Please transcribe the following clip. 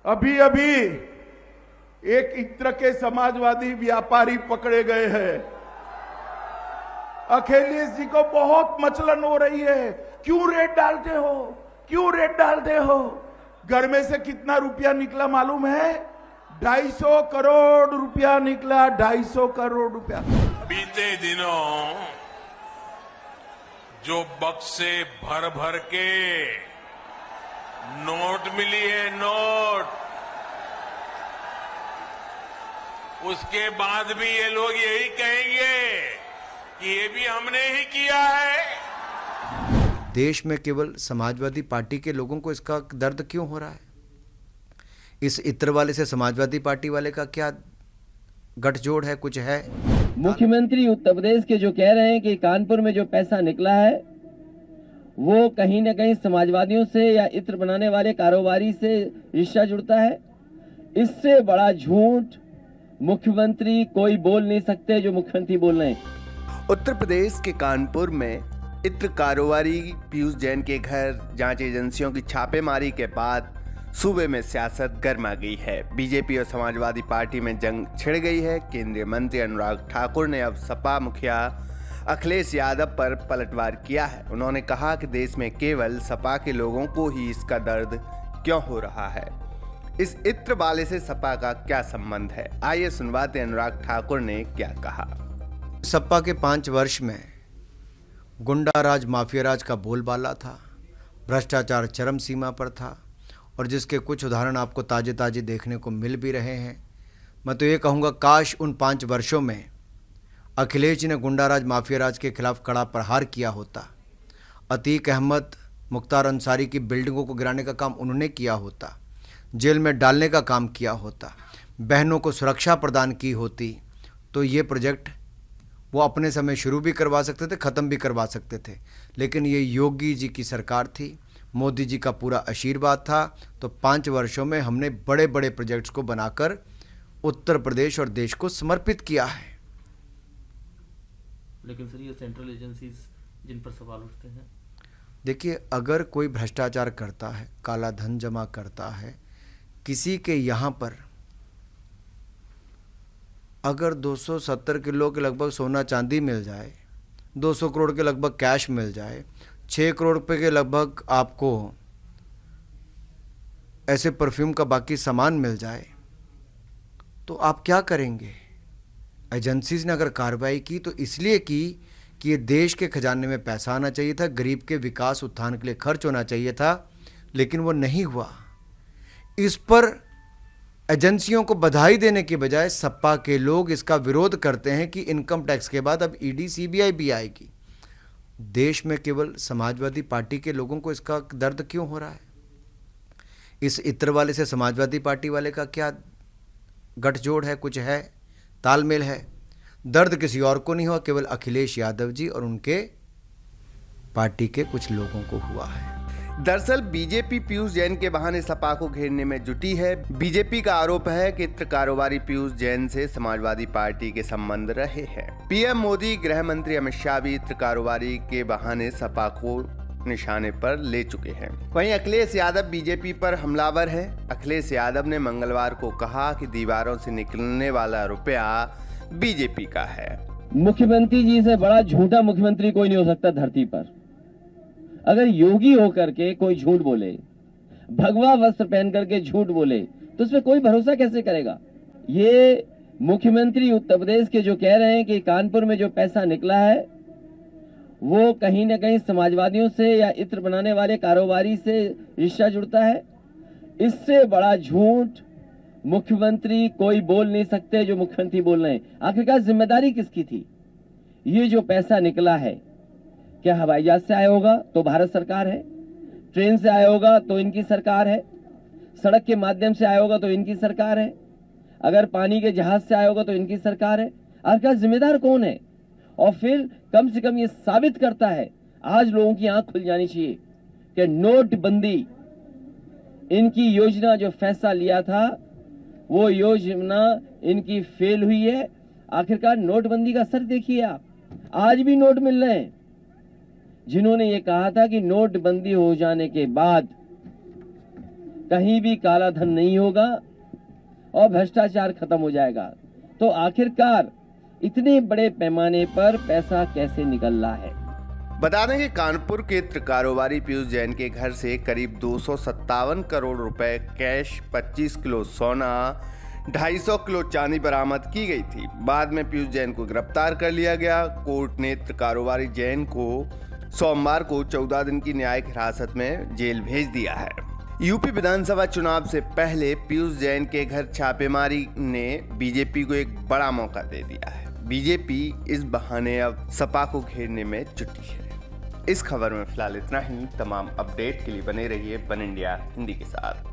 अभी अभी एक इत्र के समाजवादी व्यापारी पकड़े गए हैं। अखिलेश जी को बहुत मचलन हो रही है, क्यों रेट डालते हो, क्यों रेट डालते हो। घर में से कितना रुपया निकला मालूम है? 250 करोड़ रुपया निकला, 250 करोड़ रुपया। बीते दिनों जो बक्से भर भर के नोट मिली है, नोट, उसके बाद भी ये लोग यही कहेंगे कि ये भी हमने ही किया है। देश में केवल समाजवादी पार्टी के लोगों को इसका दर्द क्यों हो रहा है? इस इत्र वाले से समाजवादी पार्टी वाले का क्या गठजोड़ है? कुछ है? मुख्यमंत्री उत्तर प्रदेश के जो कह रहे हैं कि कानपुर में जो पैसा निकला है वो कहीं न कहीं समाजवादियों से या इत्र बनाने वाले कारोबारी से रिश्ता जुड़ता है, इससे बड़ा झूठ मुख्यमंत्री कोई बोल नहीं सकते जो मुख्यमंत्री बोल रहे हैं। उत्तर प्रदेश के कानपुर में इत्र कारोबारी पीयूष जैन के घर जांच एजेंसियों की छापेमारी के बाद सूबे में सियासत गर्मा गई है। बीजेपी और समाजवादी पार्टी में जंग छिड़ गई है। केंद्रीय मंत्री अनुराग ठाकुर ने अब सपा मुखिया अखिलेश यादव पर पलटवार किया है। उन्होंने कहा कि देश में केवल सपा के लोगों को ही इसका दर्द क्यों हो रहा है। इस इत्र वाले से सपा का क्या संबंध है? आइए सुनवाते अनुराग ठाकुर ने क्या कहा। सपा के 5 वर्ष में गुंडा राज, माफिया राज का बोलबाला था, भ्रष्टाचार चरम सीमा पर था और जिसके कुछ उदाहरण आपको ताजे ताजे देखने को मिल भी रहे हैं। मैं तो ये कहूँगा, काश उन 5 वर्षों में अखिलेश जी ने गुंडा राज, माफिया राज के खिलाफ कड़ा प्रहार किया होता। अतीक अहमद, मुख्तार अंसारी की बिल्डिंगों को गिराने का काम उन्होंने किया होता, जेल में डालने का काम किया होता, बहनों को सुरक्षा प्रदान की होती, तो ये प्रोजेक्ट वो अपने समय शुरू भी करवा सकते थे, ख़त्म भी करवा सकते थे। लेकिन ये योगी जी की सरकार थी, मोदी जी का पूरा आशीर्वाद था, तो 5 वर्षों में हमने बड़े बड़े प्रोजेक्ट्स को बनाकर उत्तर प्रदेश और देश को समर्पित किया है। लेकिन सर, ये सेंट्रल एजेंसीज जिन पर सवाल उठते हैं, देखिए, अगर कोई भ्रष्टाचार करता है, काला धन जमा करता है, किसी के यहाँ पर अगर 270 किलो के लगभग सोना चांदी मिल जाए, 200 करोड़ के लगभग कैश मिल जाए, 6 करोड़ रुपए के लगभग आपको ऐसे परफ्यूम का बाकी सामान मिल जाए, तो आप क्या करेंगे? एजेंसीज ने अगर कार्रवाई की तो इसलिए की कि ये देश के खजाने में पैसा आना चाहिए था, गरीब के विकास उत्थान के लिए खर्च होना चाहिए था, लेकिन वो नहीं हुआ। इस पर एजेंसियों को बधाई देने के बजाय सपा के लोग इसका विरोध करते हैं कि इनकम टैक्स के बाद अब ईडी, सीबीआई भी आएगी। देश में केवल समाजवादी पार्टी के लोगों को इसका दर्द क्यों हो रहा है? इस इत्र वाले से समाजवादी पार्टी वाले का क्या गठजोड़ है? कुछ है? तालमेल है? दर्द किसी और को नहीं हुआ, केवल अखिलेश यादव जी और उनके पार्टी के कुछ लोगों को हुआ है। दरअसल बीजेपी पीयूष जैन के बहाने सपा को घेरने में जुटी है। बीजेपी का आरोप है कि इत्र कारोबारी पीयूष जैन से समाजवादी पार्टी के संबंध रहे हैं। पीएम मोदी, गृह मंत्री अमित शाह भी इत्र कारोबारी के बहाने सपा को निशाने पर ले चुके हैं। वहीं अखिलेश यादव बीजेपी पर हमलावर है। अखिलेश यादव ने मंगलवार को कहा कि दीवारों से निकलने वाला रुपया बीजेपी का है। मुख्यमंत्री जी से बड़ा झूठा मुख्यमंत्री कोई नहीं हो सकता धरती पर। अगर योगी होकर के कोई झूठ बोले, भगवा वस्त्र पहन करके झूठ बोले, तो उसमें कोई भरोसा कैसे करेगा? ये मुख्यमंत्री उत्तर प्रदेश के जो कह रहे हैं कि कानपुर में जो पैसा निकला है वो कहीं न कहीं समाजवादियों से या इत्र बनाने वाले कारोबारी से रिश्ता जुड़ता है, इससे बड़ा झूठ मुख्यमंत्री कोई बोल नहीं सकते जो मुख्यमंत्री बोल रहे हैं। आखिरकार जिम्मेदारी किसकी थी? ये जो पैसा निकला है, क्या हवाई जहाज से आया होगा तो भारत सरकार है, ट्रेन से आया होगा तो इनकी सरकार है, सड़क के माध्यम से आया होगा तो इनकी सरकार है, अगर पानी के जहाज से आया होगा तो इनकी सरकार है। आखिरकार जिम्मेदार कौन है? और फिर कम से कम ये साबित करता है, आज लोगों की आंख खुल जानी चाहिए कि नोटबंदी, इनकी योजना जो फैसला लिया था वो योजना इनकी फेल हुई है। आखिरकार नोटबंदी का असर देखिए आप, आज भी नोट मिल रहे हैं। जिन्होंने ये कहा था कि नोटबंदी हो जाने के बाद कहीं भी काला धन नहीं होगा और भ्रष्टाचार खत्म हो जाएगा। तो आखिरकार इतने बड़े पैमाने पर पैसा कैसे निकल रहा है? बता दें कि कानपुर के इत्र कारोबारी पीयूष जैन के घर से करीब 257 करोड़ रुपए कैश, 25 किलो सोना, 250 किलो चांदी बरामद की गई थी। बाद में पीयूष जैन को गिरफ्तार कर लिया गया। कोर्ट ने इत्र कारोबारी जैन को सोमवार को 14 दिन की न्यायिक हिरासत में जेल भेज दिया है। यूपी विधानसभा चुनाव से पहले पीयूष जैन के घर छापेमारी ने बीजेपी को एक बड़ा मौका दे दिया है। बीजेपी इस बहाने अब सपा को घेरने में जुटी है। इस खबर में फिलहाल इतना ही। तमाम अपडेट के लिए बने रहिए वन इंडिया हिंदी के साथ।